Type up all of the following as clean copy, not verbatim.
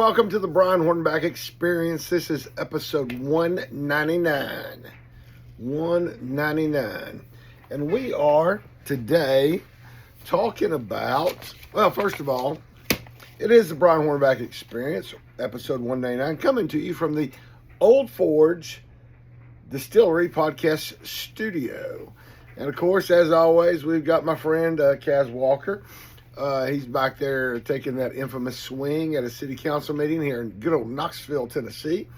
welcome to the Brian Hornback Experience. This is episode 199. 199. And we are today talking about, well, first of all, it is the Brian Hornback Experience, episode 199, coming to you from the Old Forge Distillery Podcast Studio. And of course, as always, we've got my friend Kaz Walker. He's back there taking that infamous swing at a city council meeting here in good old Knoxville, Tennessee.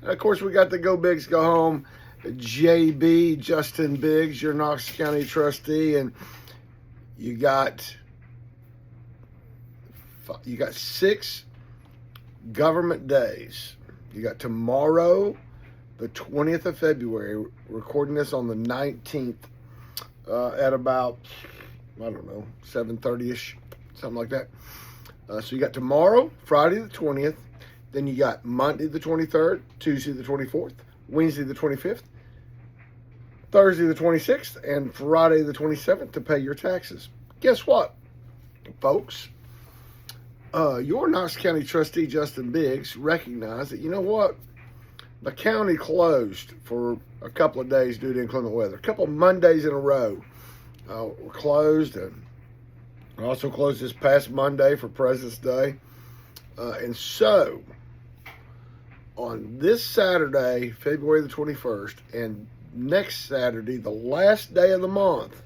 And of course, we got the Go Bigs, Go Home, JB, Justin Biggs, your Knox County trustee. And you got 6 government days. You got tomorrow, the 20th of February, recording this on the 19th at about, I don't know, 7:30ish, something like that. So you got tomorrow, Friday the 20th, then you got Monday the 23rd, Tuesday the 24th, Wednesday the 25th, Thursday the 26th, and Friday the 27th to pay your taxes. Guess what, folks? Your Knox County trustee, Justin Biggs, recognized that, you know what? The county closed for a couple of days due to inclement weather. A couple of Mondays in a row were closed, and also closed this past Monday for President's Day. And so, on this Saturday, February the 21st, and next Saturday, the last day of the month,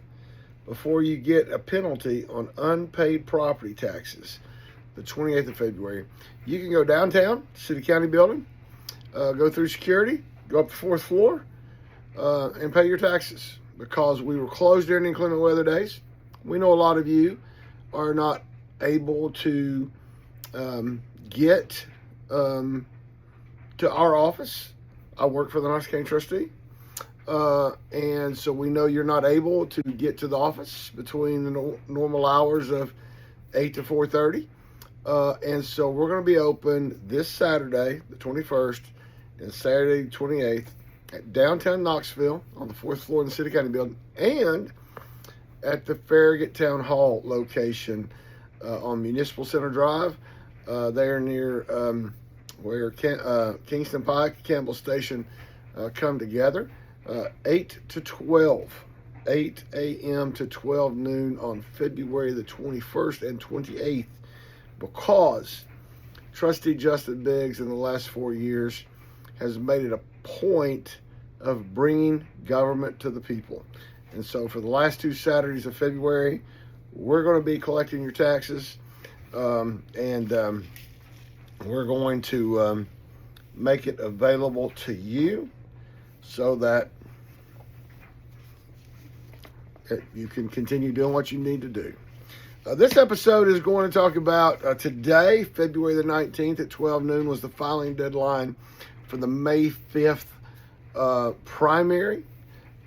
before you get a penalty on unpaid property taxes, the 28th of February, you can go downtown, City County Building, go through security, go up the 4th floor, and pay your taxes. Because we were closed during inclement weather days. We know a lot of you are not able to get to our office. I work for the Knox County Trustee. And so we know you're not able to get to the office between the normal hours of 8 to 4:30. And so we're going to be open this Saturday, the 21st, and Saturday, the 28th, at downtown Knoxville on the 4th floor in the City County Building, and at the Farragut Town Hall location on Municipal Center Drive, there near where Kingston Pike, Campbell Station come together, 8 to 12, 8 a.m. to 12 noon on February the 21st and 28th, because Trustee Justin Biggs in the last 4 years has made it a point of bringing government to the people. And so for the last 2 Saturdays of February, we're going to be collecting your taxes, and we're going to make it available to you so that you can continue doing what you need to do. This episode is going to talk about today, February the 19th at 12 noon was the filing deadline for the May 5th primary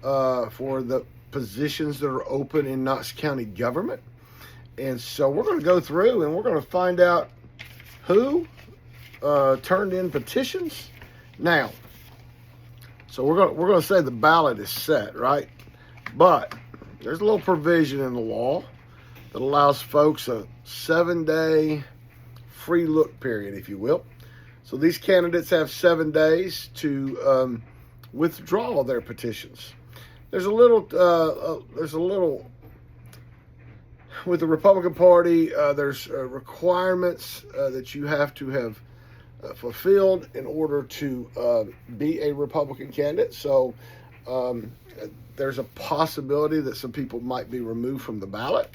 for the positions that are open in Knox County government. And so we're going to go through and we're going to find out who turned in petitions. Now, so we're going to say the ballot is set, right? But there's a little provision in the law that allows folks a 7-day free look period, if you will. So these candidates have 7 days to withdraw their petitions. There's a little with the Republican Party. There's requirements that you have to have fulfilled in order to be a Republican candidate. So there's a possibility that some people might be removed from the ballot.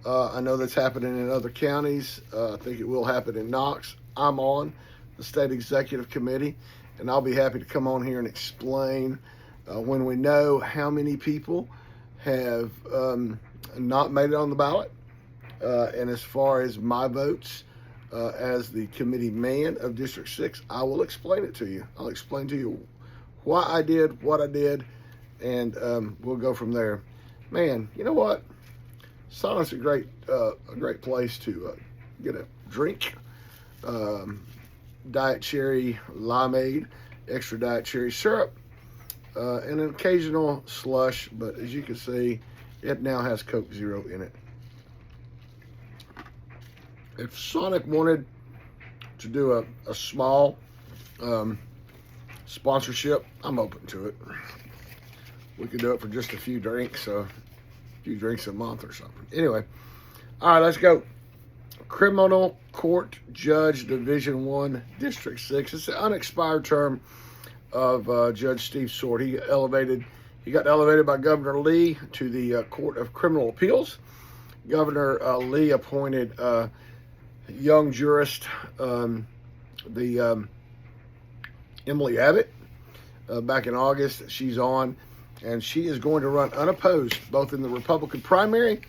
I know that's happening in other counties. I think it will happen in Knox. I'm on the state executive committee, and I'll be happy to come on here and explain when we know how many people have not made it on the ballot. And as far as my votes as the committee man of District 6, I will explain it to you. I'll explain to you why I did what I did, and we'll go from there. Man, you know what? Sonic's a great place to get a drink. Diet cherry limeade, extra diet cherry syrup, and an occasional slush, but as you can see, it now has Coke Zero in it. If Sonic wanted to do a small sponsorship, I'm open to it. We could do it for just a few drinks a month or something. Anyway, all right, let's go. Criminal Court Judge, Division 1, District 6. It's the unexpired term of Judge Steve Sword. He got elevated by Governor Lee to the Court of Criminal Appeals. Governor Lee appointed young jurist, Emily Abbott, back in August. She's on, and she is going to run unopposed both in the Republican primary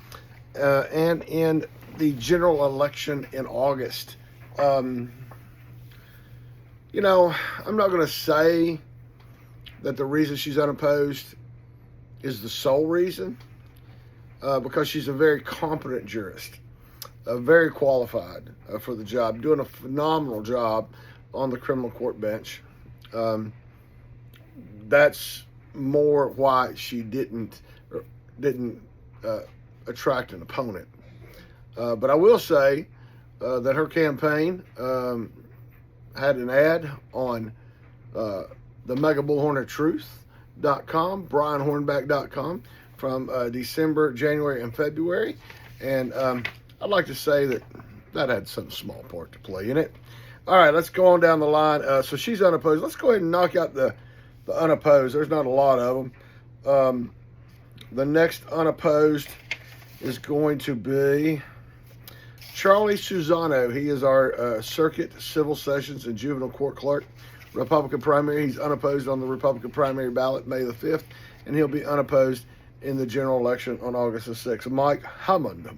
and in the general election in August. I'm not going to say that the reason she's unopposed is the sole reason, because she's a very competent jurist, very qualified for the job, doing a phenomenal job on the criminal court bench. That's more why she didn't attract an opponent. But I will say that her campaign had an ad on the Mega Bullhorn of Truth.com, BrianHornback.com, from December, January, and February. And I'd like to say that had some small part to play in it. All right, let's go on down the line. So she's unopposed. Let's go ahead and knock out the unopposed. There's not a lot of them. The next unopposed is going to be Charlie Susano. He is our Circuit Civil Sessions and Juvenile Court Clerk, Republican primary. He's unopposed on the Republican primary ballot May the 5th, and he'll be unopposed in the general election on August the 6th. Mike Hammond,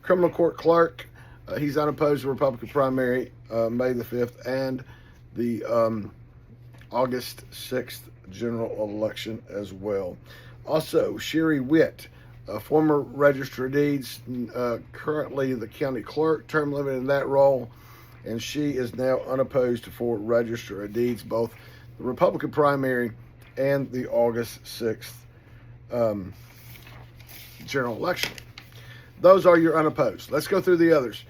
Criminal Court Clerk. He's unopposed to the Republican primary May the 5th and the August 6th general election as well. Also, Sherry Witt, former Register of Deeds, currently the county clerk, term limited in that role, and she is now unopposed for Register of Deeds, both the Republican primary and the August 6th general election. Those are your unopposed. Let's go through the others.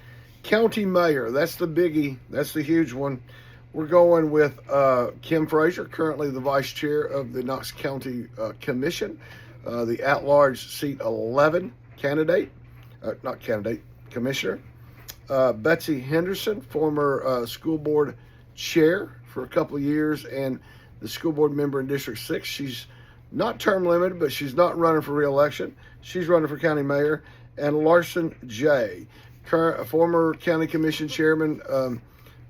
County mayor, that's the biggie. That's the huge one. We're going with Kim Frazier, currently the vice chair of the Knox County Commission, the at-large seat 11 commissioner. Betsy Henderson, former school board chair for a couple of years and the school board member in District 6. She's not term limited, but she's not running for re-election. She's running for county mayor. And Larson J., former county commission chairman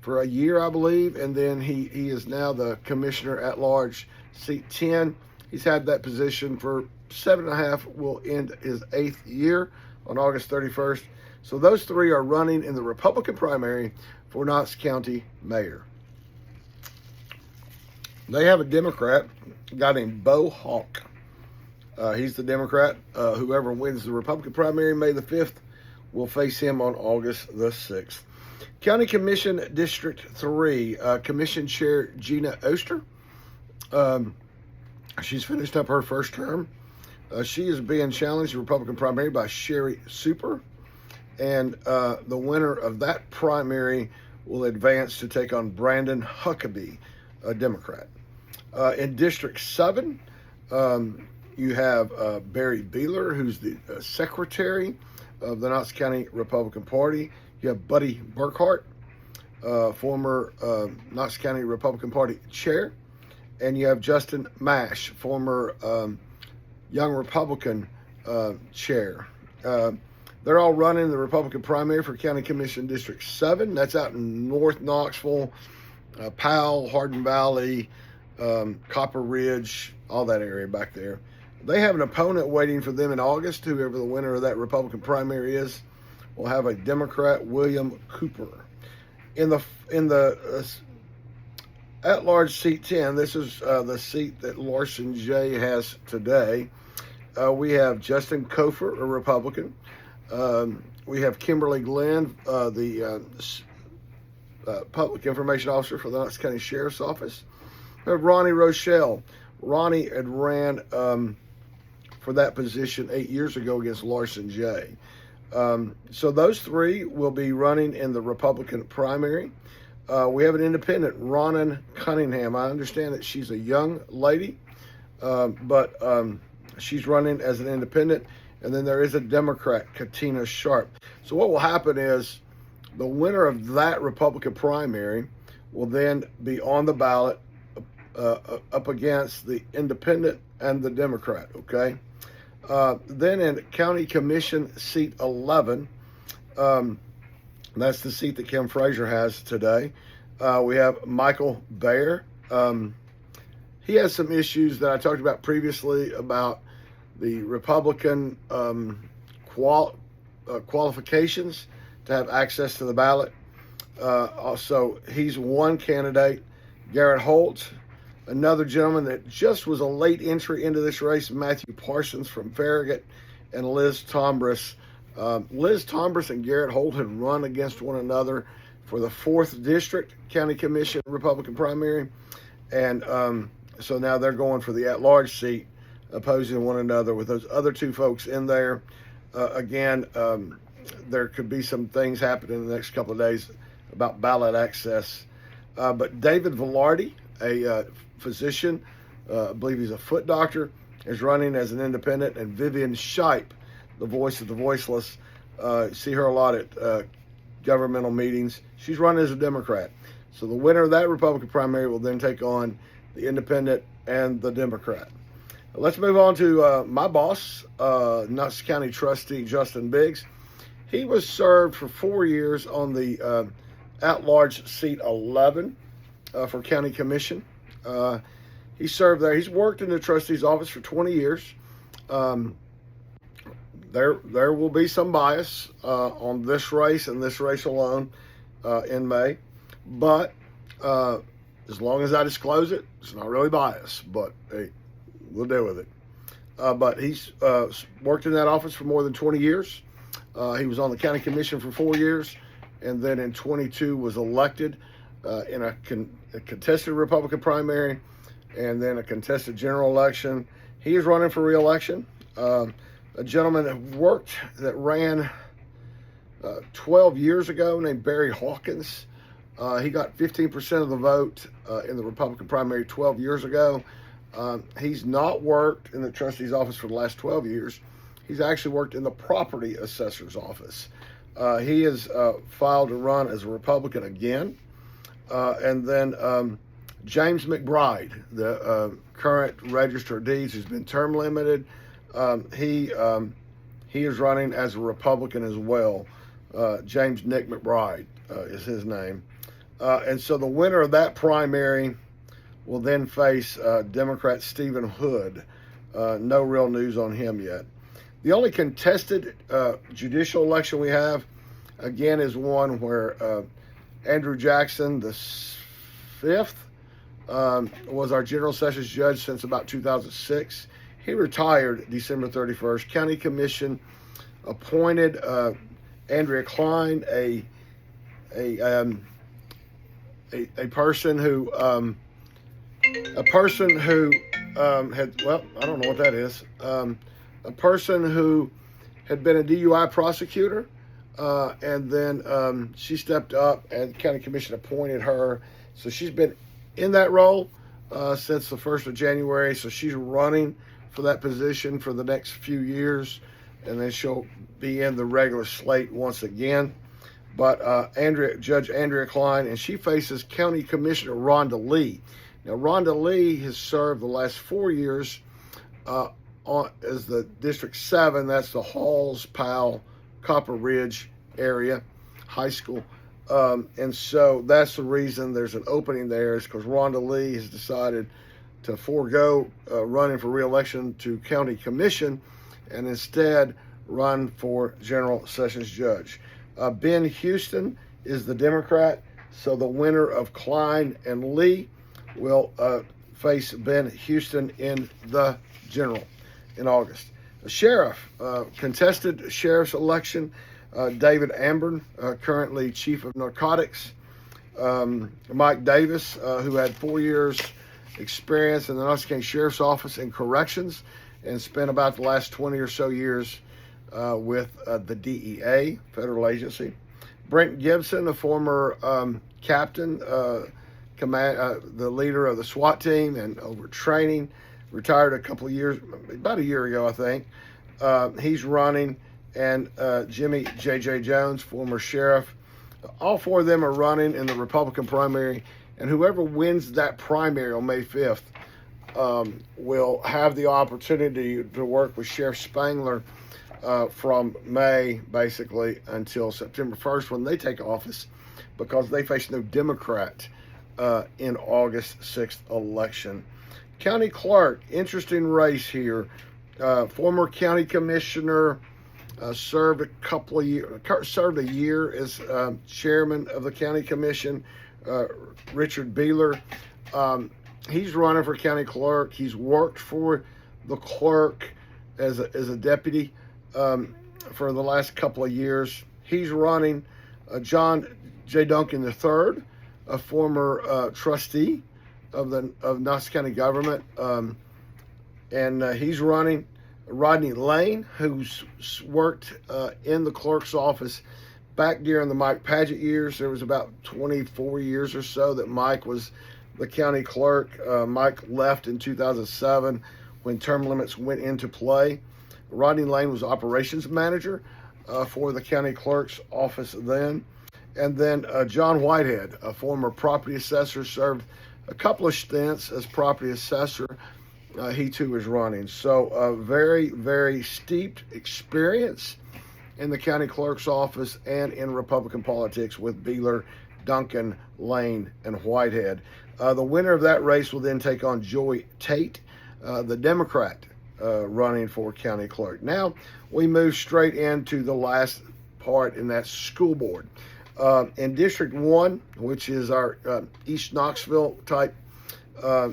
for a year, I believe, and then he is now the commissioner at large, seat 10. He's had that position for 7.5, will end his 8th year on August 31st. So those three are running in the Republican primary for Knox County mayor. They have a Democrat, a guy named Bo Hawk. He's the Democrat. Whoever wins the Republican primary May the 5th will face him on August the 6th. County Commission District 3, Commission Chair Gina Oster. She's finished up her first term. She is being challenged in the Republican primary by Sherry Super. And the winner of that primary will advance to take on Brandon Huckabee, a Democrat. In District 7, you have Barry Beeler, who's the secretary of the Knox County Republican Party. You have Buddy Burkhart, former Knox County Republican Party chair. And you have Justin Mash, former Young Republican chair. They're all running the Republican primary for County Commission District 7. That's out in North Knoxville, Powell, Hardin Valley, Copper Ridge, all that area back there. They have an opponent waiting for them in August. Whoever the winner of that Republican primary is will have a Democrat, William Cooper. In the at-large seat 10, this is the seat that Larson J. has today. We have Justin Kofer, a Republican. We have Kimberly Glenn, the Public Information Officer for the Knox County Sheriff's Office. We have Ronnie Rochelle. Ronnie had ran for that position 8 years ago against Larson J. So those three will be running in the Republican primary. We have an independent, Ronan Cunningham. I understand that she's a young lady, but she's running as an independent. And then there is a Democrat, Katina Sharp. So what will happen is the winner of that Republican primary will then be on the ballot up against the independent and the Democrat, okay? Then in County Commission seat 11, that's the seat that Kim Frazier has today, we have Michael Bayer. He has some issues that I talked about previously about the Republican qualifications to have access to the ballot. Also, he's one candidate. Garrett Holt, another gentleman that just was a late entry into this race, Matthew Parsons from Farragut, and Liz Tombras. Liz Tombras and Garrett Holt had run against one another for the 4th District County Commission Republican primary. And so now they're going for the at-large seat, opposing one another with those other two folks in there. Again, there could be some things happening in the next couple of days about ballot access. But David Velarde, a physician, I believe he's a foot doctor, is running as an independent, and Vivian Shipe, the voice of the voiceless, see her a lot at governmental meetings. She's running as a Democrat. So the winner of that Republican primary will then take on the independent and the Democrat. Let's move on to my boss, Knox County trustee Justin Biggs. He was served for 4 years on the at-large seat 11 for county commission. He served there. He's worked in the trustee's office for 20 years. There will be some bias on this race and this race alone in May, but as long as I disclose it, it's not really bias, but hey, we'll deal with it. But he's worked in that office for more than 20 years. He was on the county commission for 4 years, and then in 22 was elected in a contested Republican primary, and then a contested general election. He is running for re-election. A gentleman that ran 12 years ago named Barry Hawkins. He got 15% of the vote in the Republican primary 12 years ago. He's not worked in the trustee's office for the last 12 years. He's actually worked in the property assessor's office. He has filed to run as a Republican again. And then James McBride, the current register of deeds, who's been term limited. He is running as a Republican as well. James Nick McBride is his name. And so the winner of that primary will then face Democrat Stephen Hood. No real news on him yet. The only contested judicial election we have, again, is one where Andrew Jackson, the 5th, was our General Sessions judge since about 2006. He retired December 31st. County Commission appointed Andrea Klein, a person who had, well, I don't know what that is. A person who had been a DUI prosecutor, and then she stepped up, and the County Commission appointed her. So she's been in that role since the 1st of January. So she's running for that position for the next few years, and then she'll be in the regular slate once again. But Judge Andrea Klein, and she faces County Commissioner Rhonda Lee. Now, Rhonda Lee has served the last 4 years as the District 7. That's the Halls, Powell, Copper Ridge area high school. And so that's the reason there's an opening there, is because Rhonda Lee has decided to forego running for re-election to County Commission and instead run for General Sessions Judge. Ben Houston is the Democrat, so the winner of Klein and Lee will face Ben Houston in the general in August. The sheriff, contested sheriff's election, David Ambern, currently chief of narcotics. Mike Davis, who had 4 years experience in the Knox County Sheriff's Office in corrections and spent about the last 20 or so years with the DEA, federal agency. Brent Gibson, a former captain, the leader of the SWAT team and over training, retired about a year ago, I think. He's running, and Jimmy J.J. Jones, former sheriff. All four of them are running in the Republican primary, and whoever wins that primary on May 5th will have the opportunity to work with Sheriff Spangler from May, basically, until September 1st when they take office, because they face no Democrat in August 6th election. County clerk, interesting race here. Former county commissioner, served a year as chairman of the county commission, Richard Beeler. He's running for county clerk. He's worked for the clerk as a deputy for the last couple of years. He's running. John J. Duncan III, a former trustee of Knox County government, and he's running. Rodney Lane, who's worked in the clerk's office back during the Mike Paget years. There was about 24 years or so that Mike was the county clerk. Mike left in 2007 when term limits went into play. Rodney Lane was operations manager for the county clerk's office then. And then John Whitehead, a former property assessor, served a couple of stints as property assessor. He too is running. So very, very steeped experience in the county clerk's office and in Republican politics with Beeler, Duncan, Lane, and Whitehead. The winner of that race will then take on Joy Tate, the Democrat running for county clerk. Now we move straight into the last part, in that school board. In District 1, which is our East Knoxville type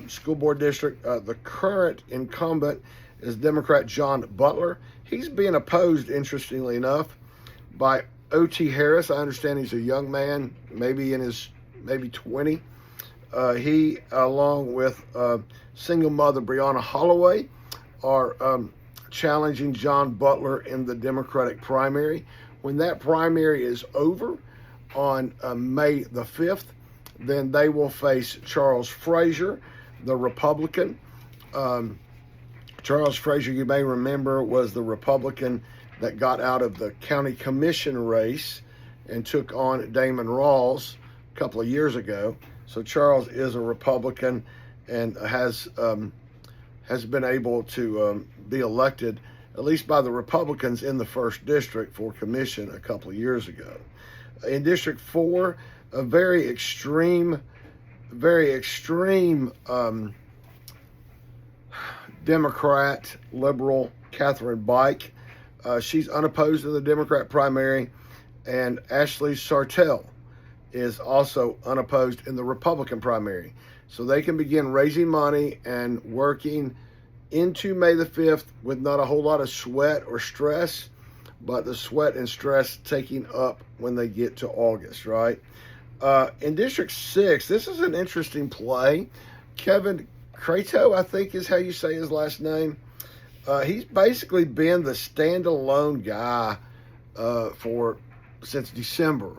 school board district, the current incumbent is Democrat John Butler. He's being opposed, interestingly enough, by O.T. Harris. I understand he's a young man, maybe 20. He, along with single mother Breonna Holloway, are challenging John Butler in the Democratic primary. When that primary is over on May the 5th, then they will face Charles Frazier, the Republican. Charles Frazier, you may remember, was the Republican that got out of the county commission race and took on Damon Rawls a couple of years ago. So Charles is a Republican and has been able to be elected, at least by the Republicans, in the 1st District for commission a couple of years ago. In District 4, a very extreme Democrat, liberal, Catherine Bike. She's unopposed in the Democrat primary, and Ashley Sartell is also unopposed in the Republican primary. So they can begin raising money and working into May the 5th with not a whole lot of sweat or stress, but the sweat and stress taking up when they get to August, right? In District 6, this is an interesting play. Kevin Crato, I think is how you say his last name. He's basically been the standalone guy since December.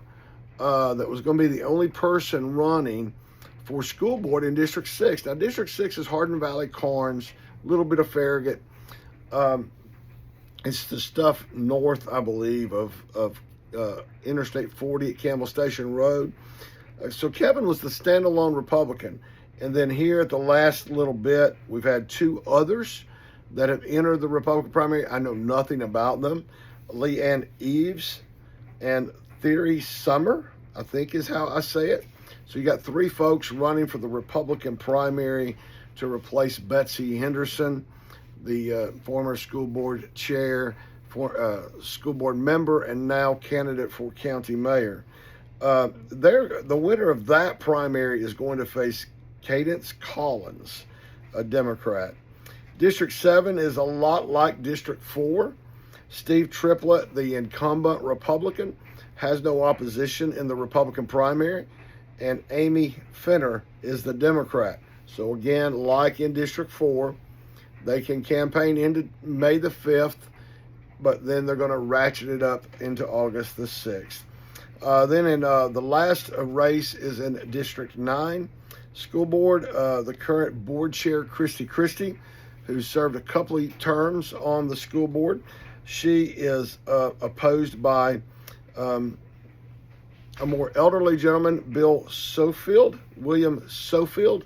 That was going to be the only person running for school board in District 6. Now, District 6 is Hardin Valley, Carnes, a little bit of Farragut. It's the stuff north, I believe, of Interstate 40 at Campbell Station Road. So Kevin was the standalone Republican. And then here at the last little bit, we've had 2 others that have entered the Republican primary. I know nothing about them. Leanne Eves and Theory Summer, I think is how I say it. So you got 3 folks running for the Republican primary to replace Betsy Henderson, the former school board chair, school board member, and now candidate for county mayor. The winner of that primary is going to face Cadence Collins, a Democrat. District 7 is a lot like District 4. Steve Triplett, the incumbent Republican, has no opposition in the Republican primary, and Amy Fenner is the Democrat. So again, like in District 4, they can campaign into May the 5th, but then they're going to ratchet it up into August the 6th. Then in the last race is in District 9 School Board. The current board chair, Christy, who served a couple of terms on the school board, she is opposed by a more elderly gentleman, William Sofield.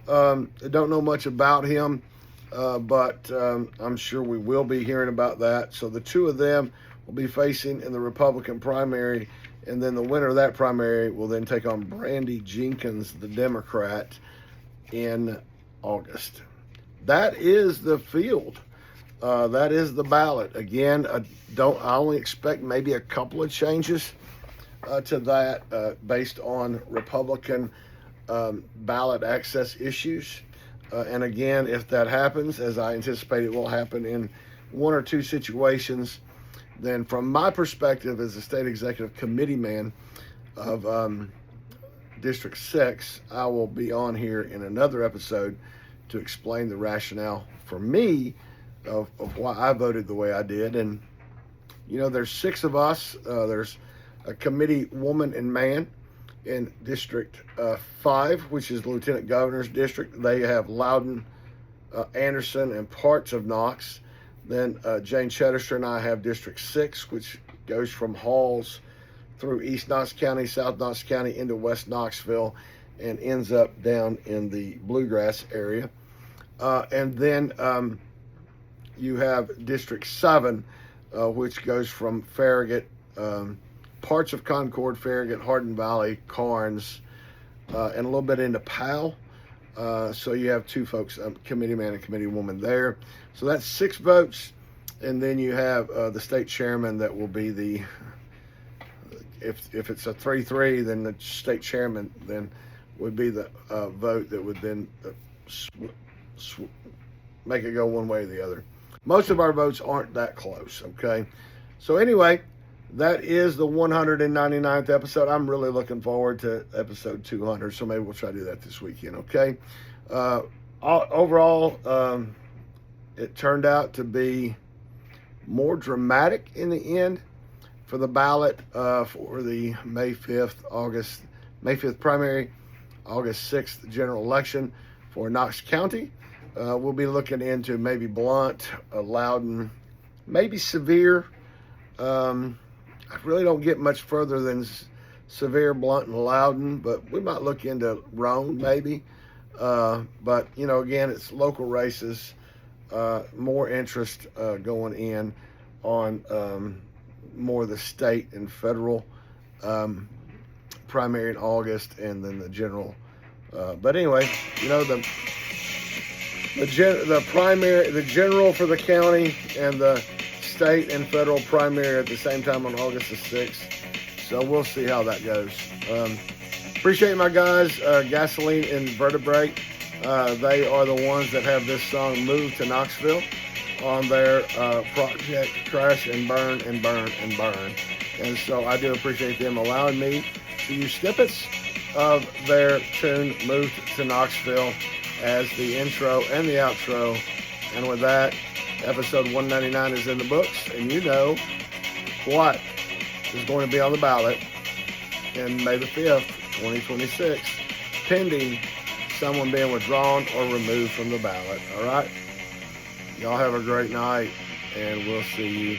I don't know much about him, but I'm sure we will be hearing about that. So the two of them will be facing in the Republican primary, and then the winner of that primary will then take on Brandy Jenkins, the Democrat, in August. That is the field. That is the ballot. Again, I only expect maybe a couple of changes to that based on Republican ballot access issues. And again, if that happens, as I anticipate it will happen in one or two situations, then from my perspective as a state executive committee man of District 6, I will be on here in another episode to explain the rationale for me of why I voted the way I did. And, there's 6 of us. There's a committee woman and man in District 5, which is the Lieutenant Governor's district. They have Loudon, Anderson, and parts of Knox. Then Jane Chedester and I have District 6, which goes from Halls through East Knox County, South Knox County, into West Knoxville, and ends up down in the Bluegrass area. And then you have District 7, which goes from Farragut, parts of Concord, Farragut, Hardin Valley, Carnes, and a little bit into Powell. So you have 2 folks, committee man and committee woman there. So that's 6 votes. And then you have the state chairman that will be the, if it's a 3-3, then the state chairman then would be the vote that would then make it go one way or the other. Most of our votes aren't that close, okay? So anyway, that is the 199th episode. I'm really looking forward to episode 200, so maybe we'll try to do that this weekend, okay? Overall, it turned out to be more dramatic in the end for the ballot for the May 5th primary, August 6th general election for Knox County. We'll be looking into maybe Blunt, Loudon, maybe Sevier. I really don't get much further than Sevier, Blunt, and Loudon, but we might look into Rome maybe. But, again, it's local races, more interest going in on more of the state and federal primary in August, and then the general. But anyway, the primary, the general for the county, and the state and federal primary at the same time on August the 6th. So we'll see how that goes. Appreciate my guys, Gasoline and Vertebrate. They are the ones that have this song Move to Knoxville on their project Crash and Burn and Burn and Burn. And so I do appreciate them allowing me to use snippets of their tune Move to Knoxville as the intro and the outro. And with that, episode 199 is in the books, and you know what is going to be on the ballot in May the 5th, 2026, pending someone being withdrawn or removed from the ballot. All right? Y'all have a great night, and we'll see you